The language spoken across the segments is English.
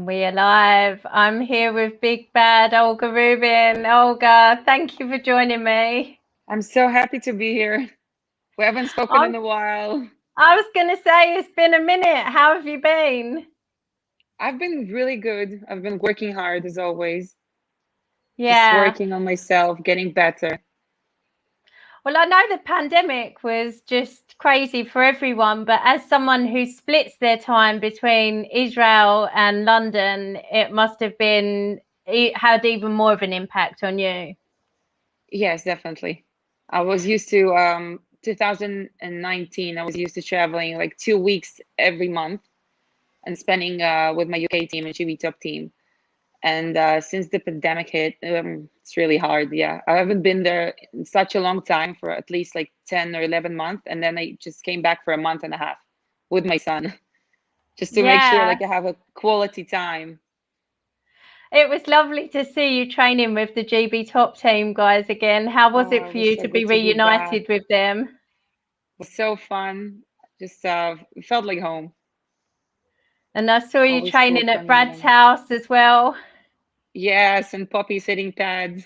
And we are live. I'm here with Big Bad Olga Rubin. Olga, thank you for joining me. I'm so happy to be here. We haven't spoken in a while. I was going to say, it's been a minute. How have you been? I've been really good. I've been working hard as always. Yeah. Just working on myself, getting better. Well, I know the pandemic was just crazy for everyone, but as someone who splits their time between Israel and London, it must have had even more of an impact on you. Yes, definitely. I was used to 2019. I was used to traveling like 2 weeks every month and spending with my UK team and GB top team. And since the pandemic hit, it's really hard. Yeah, I haven't been there in such a long time, for at least like 10 or 11 months. And then I just came back for a month and a half with my son, just to make sure like I have a quality time. It was lovely to see you training with the GB top team guys again. How was it for you to be reunited with them? It was so fun. Just felt like home. And I saw you training at Brad's house as well. Yes, and Poppy's hitting pads.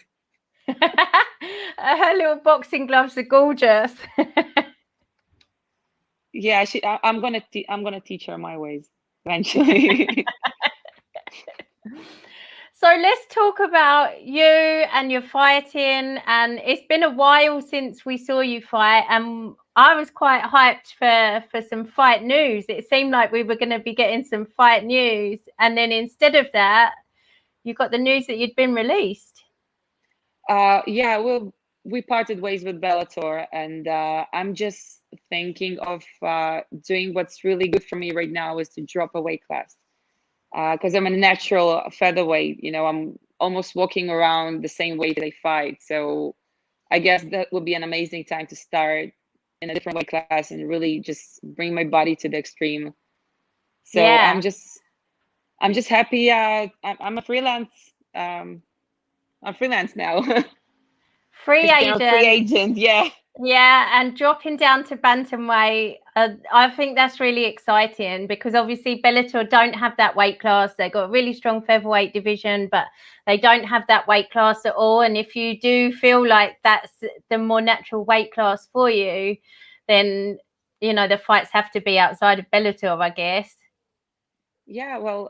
Her little boxing gloves are gorgeous. Yeah, I'm gonna teach her my ways eventually. So let's talk about you and your fighting. And it's been a while since we saw you fight, and I was quite hyped for some fight news. It seemed like we were going to be getting some fight news, and then instead of that, you got the news that you'd been released. Yeah, well, we parted ways with Bellator, and I'm just thinking of doing what's really good for me right now is to drop a weight class. Because I'm a natural featherweight, I'm almost walking around the same weight that I fight. So I guess that would be an amazing time to start in a different weight class and really just bring my body to the extreme. So yeah. I'm just happy. I'm a freelance. I'm freelance now. Free agent. Free agent, yeah. Yeah, and dropping down to bantamweight, I think that's really exciting because obviously Bellator don't have that weight class. They've got a really strong featherweight division, but they don't have that weight class at all. And if you do feel like that's the more natural weight class for you, then, the fights have to be outside of Bellator, I guess. Yeah, well,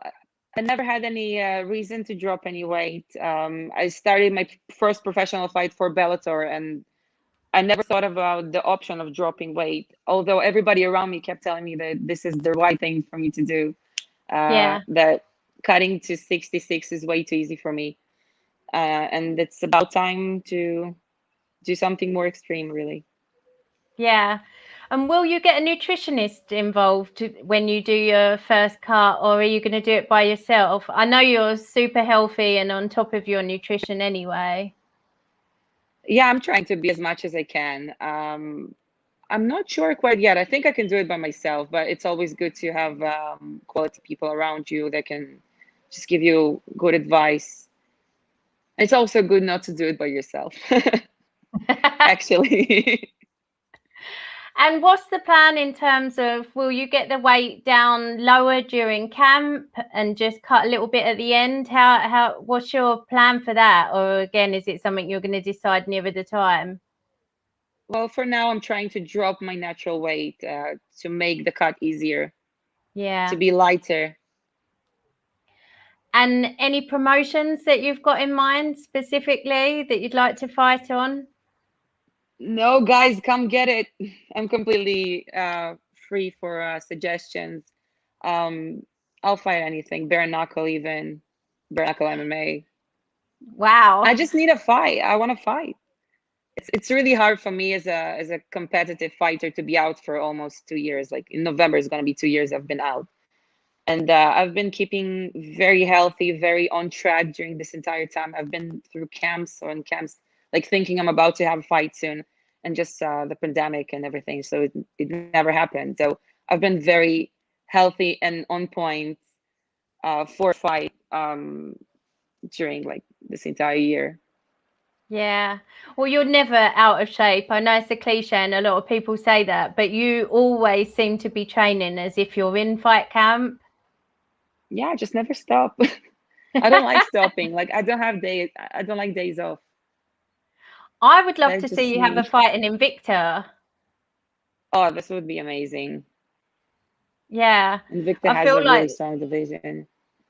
I never had any reason to drop any weight. I started my first professional fight for Bellator, and I never thought about the option of dropping weight, although everybody around me kept telling me that this is the right thing for me to do. That cutting to 66 is way too easy for me. And it's about time to do something more extreme, really. Yeah. And will you get a nutritionist involved when you do your first cut, or are you going to do it by yourself? I know you're super healthy and on top of your nutrition anyway. Yeah, I'm trying to be as much as I can. I'm not sure quite yet. I think I can do it by myself, but it's always good to have quality people around you that can just give you good advice. It's also good not to do it by yourself, actually. And what's the plan in terms of, will you get the weight down lower during camp and just cut a little bit at the end? What's your plan for that? Or again, is it something you're going to decide nearer the time? Well, for now, I'm trying to drop my natural weight to make the cut easier. Yeah. To be lighter. And any promotions that you've got in mind specifically that you'd like to fight on? No, guys, come get it. I'm completely free for suggestions. I'll fight anything, bare knuckle, even bare knuckle MMA. Wow. I just need a fight. I want to fight. It's really hard for me as a competitive fighter to be out for almost 2 years. Like in November is going to be 2 years I've been out. And I've been keeping very healthy, very on track during this entire time. I've been through camps, like thinking I'm about to have a fight soon, and just the pandemic and everything. So it never happened. So I've been very healthy and on point for a fight during like this entire year. Yeah. Well, you're never out of shape. I know it's a cliche and a lot of people say that, but you always seem to be training as if you're in fight camp. Yeah, just never stop. I don't like stopping. Like I don't have days. I don't like days off. I would love That's to see just you have a me. fight in Invicta. Oh, this would be amazing. Yeah, Invicta I has feel a really like strong division.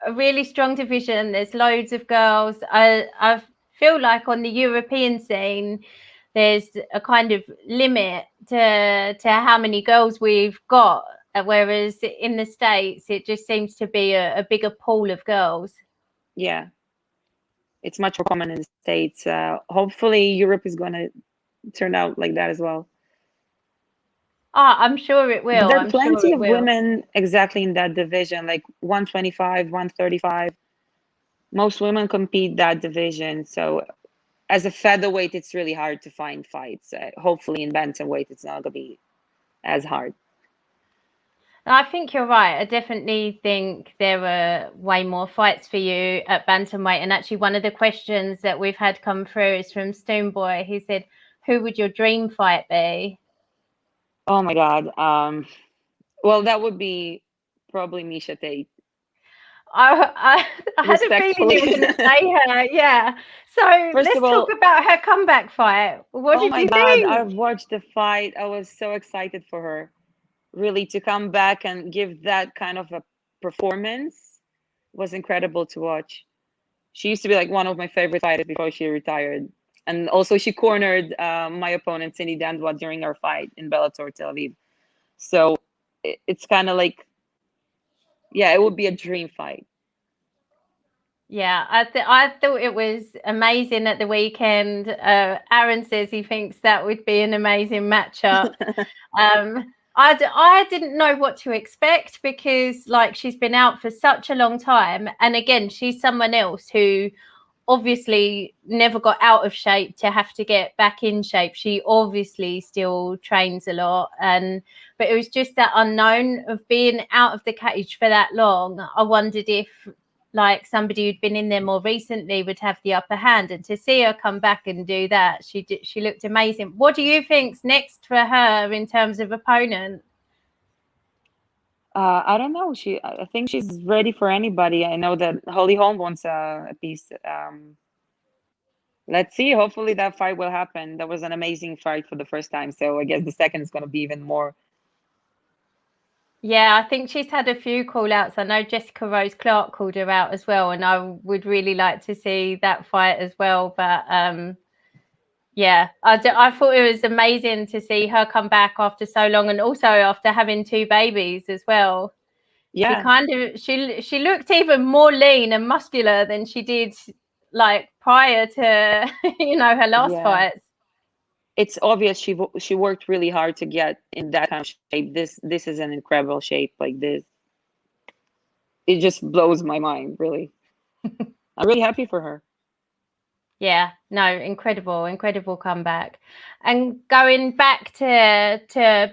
a really strong division. There's loads of girls. I feel like on the European scene, there's a kind of limit to how many girls we've got, whereas in the States, it just seems to be a bigger pool of girls. Yeah, it's much more common in the States. Hopefully, Europe is going to turn out like that as well. Ah, I'm sure it But will. there are I'm sure plenty it of will. women exactly in that division, like 125, 135. Most women compete that division. So as a featherweight, it's really hard to find fights. Hopefully in bantamweight, it's not going to be as hard. I think you're right. I definitely think there were way more fights for you at bantamweight. And actually, one of the questions that we've had come through is from Stoomboy. He said, "Who would your dream fight be?" Oh my God. Well, that would be probably Miesha Tate, I had a feeling respectfully. you were going to say her. Yeah. So First of let's talk all, about her comeback fight. What oh did my you God, think? I've watched the fight. I was so excited for her, really, to come back and give that kind of a performance was incredible to watch. She used to be like one of my favorite fighters before she retired. And also, she cornered my opponent, Cindy Dandwa, during our fight in Bellator Tel Aviv. So it's kind of like, yeah, it would be a dream fight. Yeah, I thought it was amazing at the weekend. Aaron says he thinks that would be an amazing matchup. I didn't know what to expect because like she's been out for such a long time, and again, she's someone else who obviously never got out of shape to have to get back in shape. She obviously still trains a lot, and but it was just that unknown of being out of the cage for that long. I wondered if like somebody who'd been in there more recently would have the upper hand, and to see her come back and do that, she looked amazing. What do you think's next for her in terms of opponent? I don't know. I think she's ready for anybody. I know that Holly Holm wants a piece. Let's see. Hopefully that fight will happen. That was an amazing fight for the first time. So I guess the second is going to be even more. Yeah, I think she's had a few call outs. I know Jessica Rose Clark called her out as well, and I would really like to see that fight as well. But yeah, I thought it was amazing to see her come back after so long, and also after having two babies as well. She Yeah. kind of she looked even more lean and muscular than she did like prior to her last Yeah. fights. It's obvious she worked really hard to get in that kind of shape. This is an incredible shape like this. It just blows my mind, really. I'm really happy for her. Yeah, no, incredible comeback. And going back to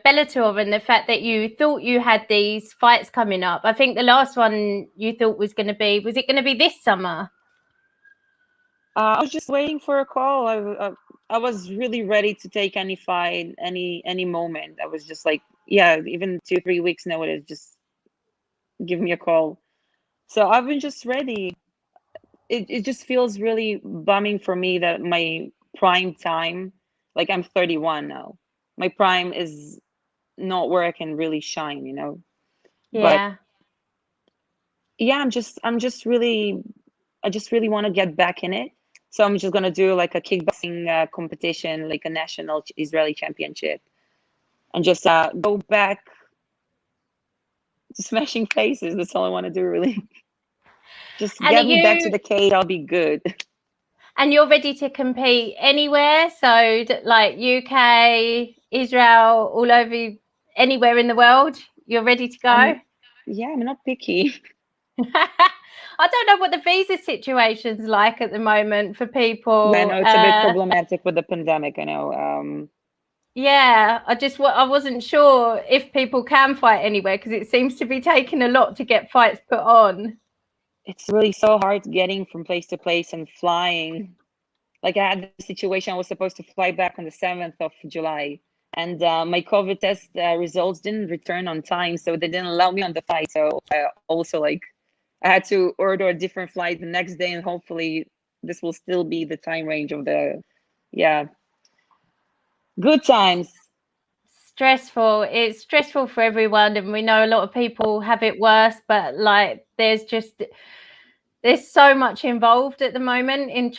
Bellator and the fact that you thought you had these fights coming up. I think the last one you thought was it going to be this summer? I was just waiting for a call. I was really ready to take any fight, any moment. I was just like, yeah, even 2 3 weeks notice, just give me a call. So I've been just ready. It just feels really bumming for me that my prime time, like I'm 31 now, my prime is not where I can really shine. But Yeah. yeah, I just really want to get back in it. So I'm just gonna do like a kickboxing competition, like a national Israeli championship, and just go back to smashing faces. That's all I want to do, really. Just And are get me back to you the cage. I'll be good. and you're ready to compete anywhere? So like UK, Israel, all over anywhere in the world, you're ready to go? I'm not picky. I don't know what the visa situation's like at the moment for Yeah, I people. know it's a bit problematic with the pandemic. I know. Yeah, I wasn't sure if people can fight anywhere because it seems to be taking a lot to get fights put on. It's really so hard getting from place to place and flying. Like I had the situation, I was supposed to fly back on the 7th of July, and my COVID test results didn't return on time, so they didn't allow me on the flight. So I also like I had to order a different flight the next day, and hopefully this will still be the time range of the, yeah, good times. Stressful. It's stressful for everyone, and we know a lot of people have it worse, but like there's so much involved at the moment in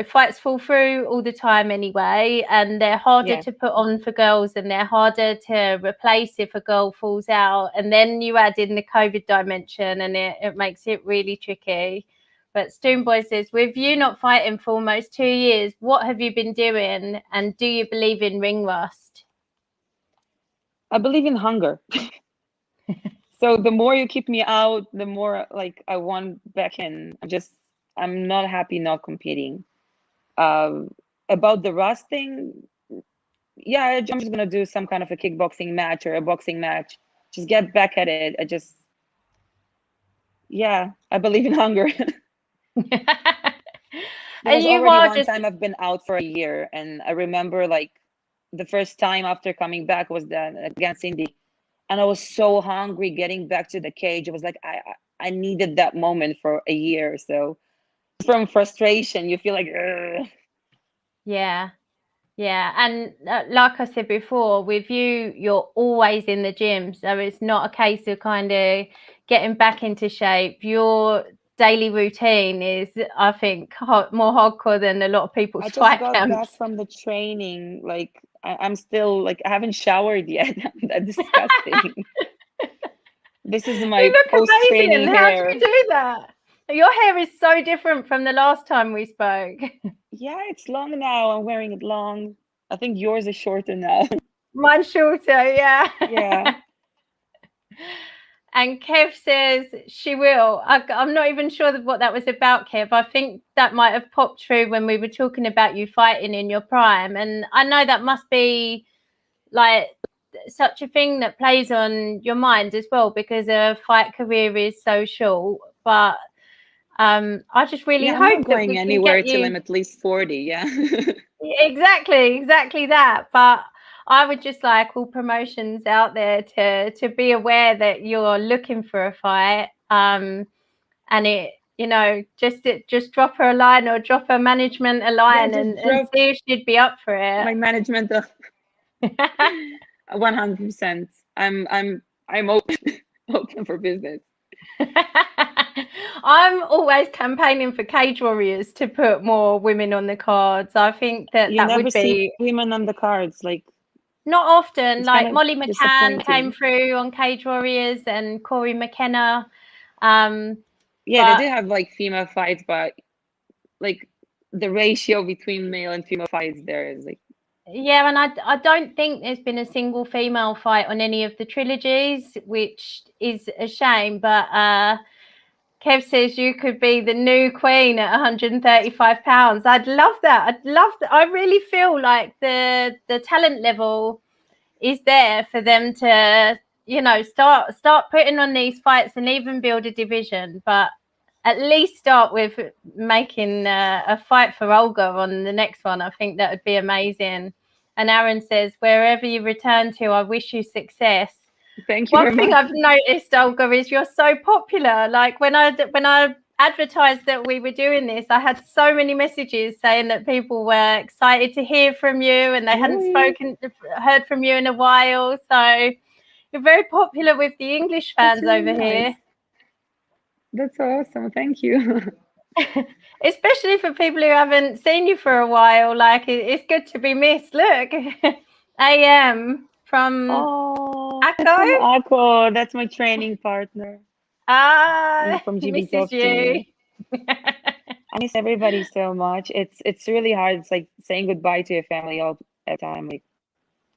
fights fall through all the time anyway, and they're harder to put on for girls, and they're harder to replace if a girl falls out, and then you add in the COVID dimension, and it makes it really tricky. But Stoomboy says, with you not fighting for almost 2 years, what have you been doing, and do you believe in ring rust? I believe in hunger. So the more you keep me out, the more like I want back in. I'm not happy not competing. About the rust thing, yeah, I'm just gonna do some kind of a kickboxing match or a boxing match. Just get back at it. I believe in hunger. There was already one time I've been out for a year, and I remember like the first time after coming back was against Cindy, and I was so hungry getting back to the cage. It was like I needed that moment for a year. So from frustration, you feel like, ugh. Yeah, and like I said before, with you, you're always in the gym, so it's not a case of kind of getting back into shape. Your daily routine is, I think, more hardcore than a lot of people's fight camps. I just got back from the training. Like I'm still like I haven't showered yet. That's disgusting. This is my post-training hair. How do you do that? Your hair is so different from the last time we spoke. Yeah, it's long now. I'm wearing it long. I think yours is shorter now. Mine's shorter, yeah. Yeah. And Kev says she will. I'm not even sure what that was about, Kev. I think that might have popped through when we were talking about you fighting in your prime. And I know that must be like such a thing that plays on your mind as well, because a fight career is so short. But I just really hope I'm not going anywhere till I'm at least 40. Yeah. Exactly that. But I would just like all promotions out there to be aware that you're looking for a fight, and it, just drop her a line or drop her management a line, and see if she'd be up for it. My management, 100%. I'm open for business. I'm always campaigning for Cage Warriors to put more women on the cards. I think that would be women on the cards, like not often. Like Molly McCann came through on Cage Warriors, and Corey McKenna. They do have like female fights, but like the ratio between male and female fights there is like. Yeah, and I don't think there's been a single female fight on any of the trilogies, which is a shame. But Kev says you could be the new queen at 135 pounds. I'd love that. I really feel like the talent level is there for them to, start putting on these fights and even build a division. But at least start with making a fight for Olga on the next one. I think that would be amazing. And Aaron says, wherever you return to, I wish you success. Thank you. One thing I've noticed, Olga, is you're so popular. Like when I advertised that we were doing this, I had so many messages saying that people were excited to hear from you, and they hadn't heard from you in a while. So you're very popular with the English fans over here. That's awesome. Thank you. Especially for people who haven't seen you for a while. Like, it's good to be missed. Look, AM from Akko. That's my training partner. From GBT. I miss everybody so much. It's really hard. It's like saying goodbye to your family all the time. Like,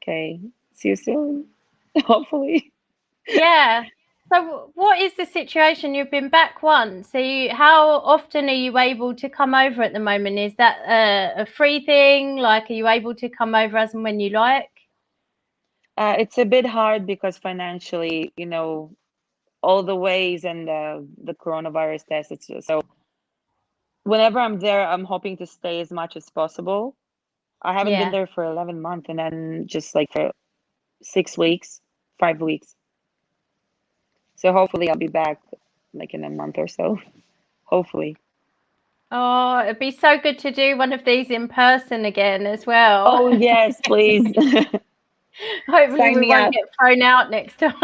okay, see you soon. Hopefully. Yeah. So what is the situation? You've been back once. So how often are you able to come over at the moment? Is that a free thing? Like, are you able to come over as and when you like? It's a bit hard because financially, all the ways and the coronavirus test. So whenever I'm there, I'm hoping to stay as much as possible. I haven't been there for 11 months, and then just like for 6 weeks, 5 weeks. So hopefully I'll be back like in a month or so, hopefully. Oh, it'd be so good to do one of these in person again as well. Oh yes, please. Hopefully Sign we me won't up. get thrown out next time.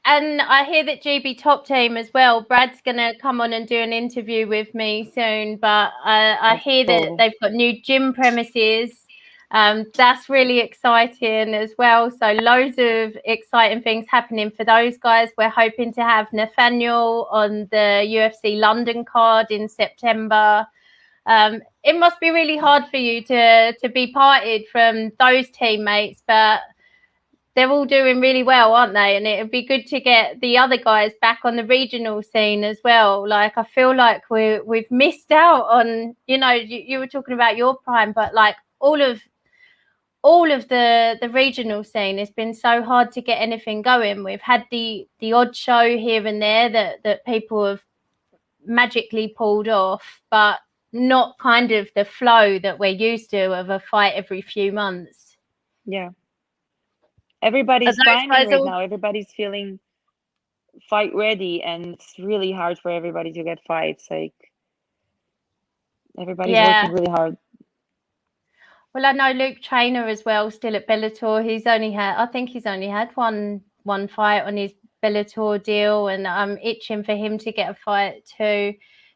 And I hear that GB Top Team as well. Brad's going to come on and do an interview with me soon. But I That's hear that cool. they've got new gym premises. That's really exciting as well. So loads of exciting things happening for those guys. We're hoping to have Nathaniel on the UFC London card in September. It must be really hard for you to be parted from those teammates, but they're all doing really well, aren't they? And it would be good to get the other guys back on the regional scene as well. Like, I feel like we've missed out on, you were talking about your prime, but like all of the regional scene has been so hard to get anything going. We've had the odd show here and there that people have magically pulled off, but not kind of the flow that we're used to of a fight every few months. Yeah. Everybody's climbing right now. Everybody's feeling fight ready, and it's really hard for everybody to get fights. Like, everybody's working really hard. Well, I know Luke Trainer as well, still at Bellator. I think he's only had one fight on his Bellator deal, and I'm itching for him to get a fight too.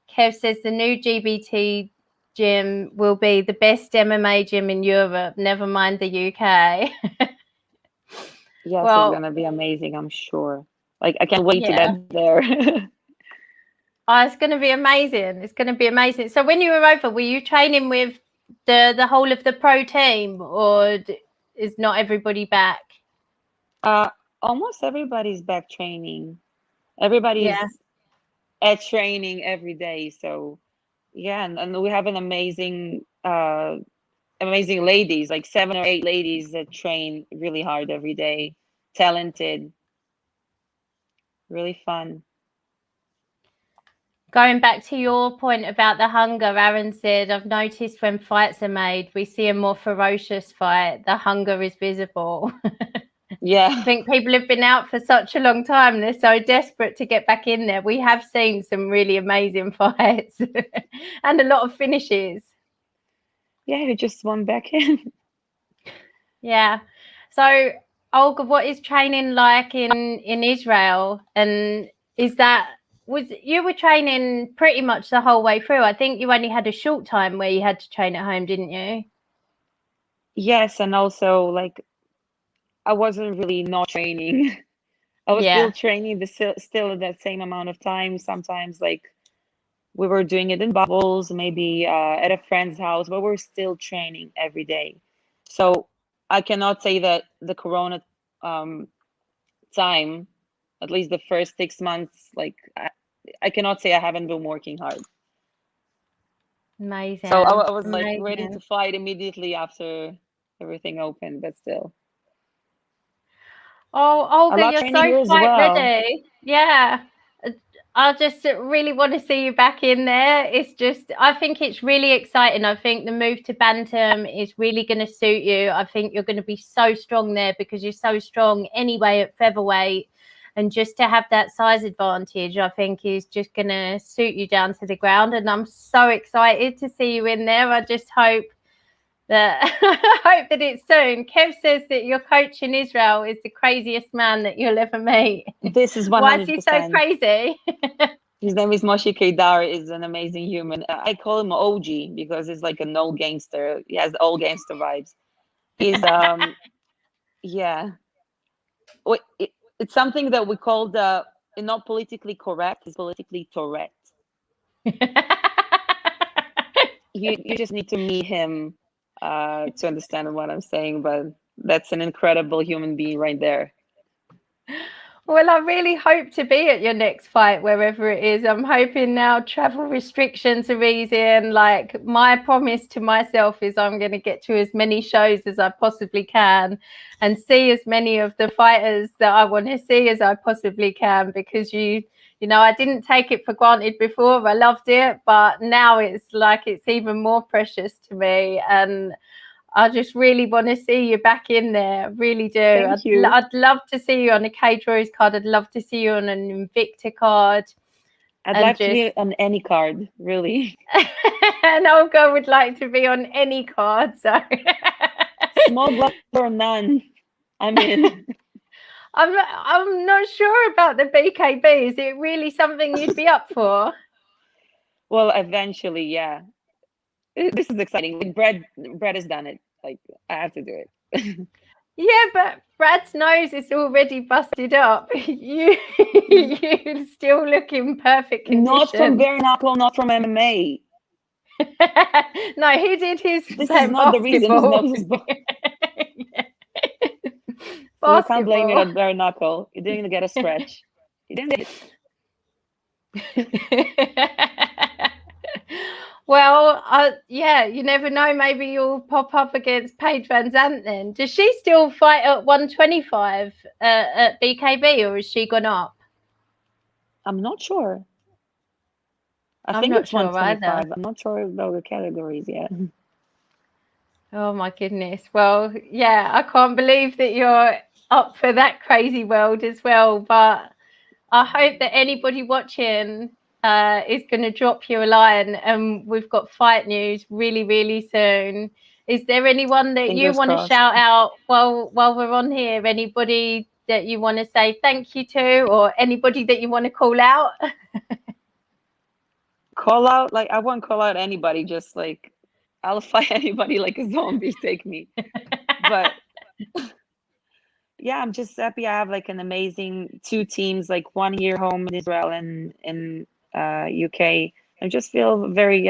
Kev says the new GBT gym will be the best MMA gym in Europe, never mind the UK. Yes, it's gonna be amazing, I'm sure. Like, I can't wait to get there. It's going to be amazing. It's going to be amazing. So when you were over, were you training with the whole of the pro team, or is not everybody back? Almost everybody's back training. Everybody's at training every day. So yeah, and we have an amazing ladies, like 7 or 8 ladies that train really hard every day, talented, really fun. Going back to your point about the hunger, Aaron said, I've noticed when fights are made, we see a more ferocious fight. The hunger is visible. Yeah. I think people have been out for such a long time. They're so desperate to get back in there. We have seen some really amazing fights and a lot of finishes. Yeah, you just won back in. Yeah. So, Olga, what is training like in Israel? And you were training pretty much the whole way through? I think you only had a short time where you had to train at home, didn't you? Yes, and also, like, I wasn't really not training. I was still training still that same amount of time. Sometimes, like, we were doing it in bubbles, maybe at a friend's house, but we're still training every day. So I cannot say that the Corona time, at least the first 6 months, like, I cannot say I haven't been working hard. Amazing. So I was like ready to fight immediately after everything opened, but still. Oh, Olga, you're so fight ready. Yeah. I just really want to see you back in there. I think it's really exciting. I think the move to Bantam is really going to suit you. I think you're going to be so strong there because you're so strong anyway at featherweight. And just to have that size advantage, I think is just going to suit you down to the ground. And I'm so excited to see you in there. I just hope that it's soon. Kev says that your coach in Israel is the craziest man that you'll ever meet. This is 100%. Why is he so crazy? His name is Moshik Box. Is an amazing human. I call him OG because he's like an old gangster. He has old gangster vibes. He's yeah. It's something that we call not politically correct. It's politically Tourette. You just need to meet him to understand what I'm saying, but that's an incredible human being right there. Well, I really hope to be at your next fight, wherever it is. I'm hoping now travel restrictions are easing. Like, my promise to myself is I'm going to get to as many shows as I possibly can and see as many of the fighters that I want to see as I possibly can, because I didn't take it for granted before. I loved it, but now it's like it's even more precious to me. And I just really want to see you back in there. I really do. Thank you. I'd love to see you on a Cage Warriors card. I'd love to see you on an Invicta card. I'd like to be on any card, really. And Olga would like to be on any card. So small blood or none, I'm in. I'm not sure about the BKB. Is it really something you'd be up for? Well, eventually, yeah. This is exciting. Like Brad has done it. Like, I have to do it. Yeah, but Brad's nose is already busted up. You still look in perfect condition. Not from bare knuckle, not from MMA. No, he did his. This is not the reason his nose is busted. So you can't blame it on bare knuckle. You didn't get a stretch. You didn't get it. Well, yeah, you never know. Maybe you'll pop up against Paige Van Zandt then. Does she still fight at 125 at BKB, or has she gone up? I'm not sure. I think it's 125. I'm not sure about the categories yet. Oh my goodness. Well, yeah, I can't believe that you're up for that crazy world as well. But I hope that anybody watching is going to drop you a line, and we've got fight news really, really soon. Is there anyone that you want to shout out while we're on here? Anybody that you want to say thank you to, or anybody that you want to call out? Call out? Like, I won't call out anybody. Just like, I'll fight anybody like a zombie. Take me. But yeah, I'm just happy I have like an amazing 2 teams, like one here home in Israel and in UK. I just feel very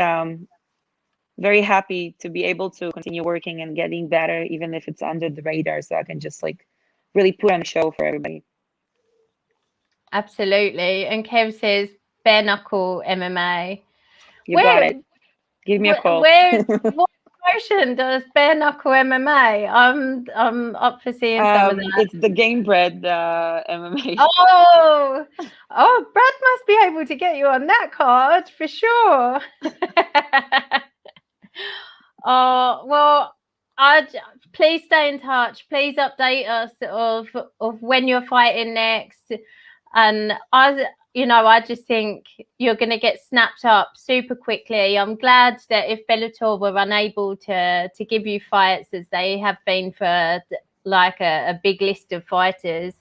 very happy to be able to continue working and getting better, even if it's under the radar, so I can just like really put on a show for everybody. Absolutely. And Kev says bare knuckle MMA. You got it. Give me a call. What promotion does bare knuckle MMA? I'm up for seeing some of that. It's the Game Bred MMA. Oh, Brad must be able to get you on that card for sure. Oh, well, please stay in touch. Please update us of when you're fighting next. And I just think you're going to get snapped up super quickly. I'm glad that if Bellator were unable to give you fights, as they have been for like a big list of fighters,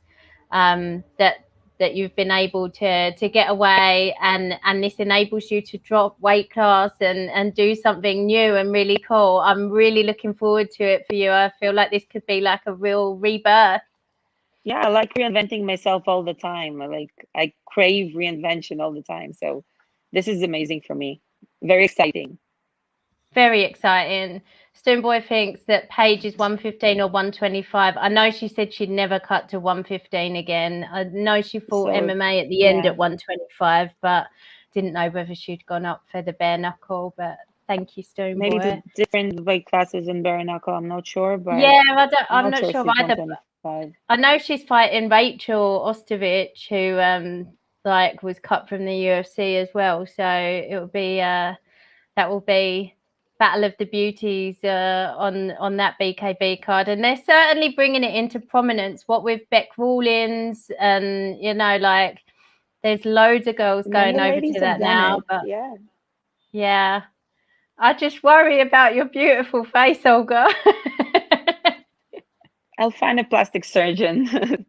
that you've been able to get away, and this enables you to drop weight class and do something new and really cool. I'm really looking forward to it for you. I feel like this could be like a real rebirth. Yeah, I like reinventing myself all the time. I crave reinvention all the time. So this is amazing for me. Very exciting. Very exciting. Stoneboy thinks that Paige is 115 or 125. I know she said she'd never cut to 115 again. I know she fought MMA at the end at 125, but didn't know whether she'd gone up for the bare knuckle. But thank you, Stoneboy. Maybe the different weight classes in bare knuckle. I'm not sure, but yeah, I'm not sure either. I know she's fighting Rachel Ostovich, who was cut from the UFC as well. So it will be that will be Battle of the Beauties on that BKB card, and they're certainly bringing it into prominence. What with Beck Rawlins, and there's loads of girls going over to that now. But yeah, I just worry about your beautiful face, Olga. I'll find a plastic surgeon.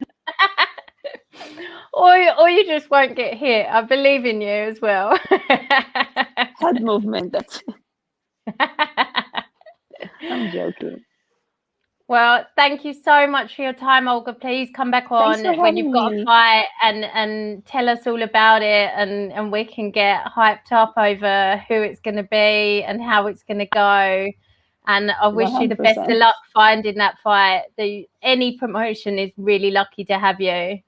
or you just won't get hit. I believe in you as well. Head movement. I'm joking. Well, thank you so much for your time, Olga. Please come back on when you've got a fight and tell us all about it, and we can get hyped up over who it's going to be and how it's going to go. And I wish 100%. You the best of luck finding that fight. Any promotion is really lucky to have you.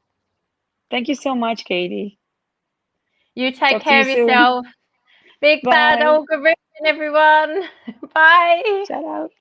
Thank you so much, Katie. You take care of yourself. Big Bad Olga Rubin, everyone. Bye. Shout out.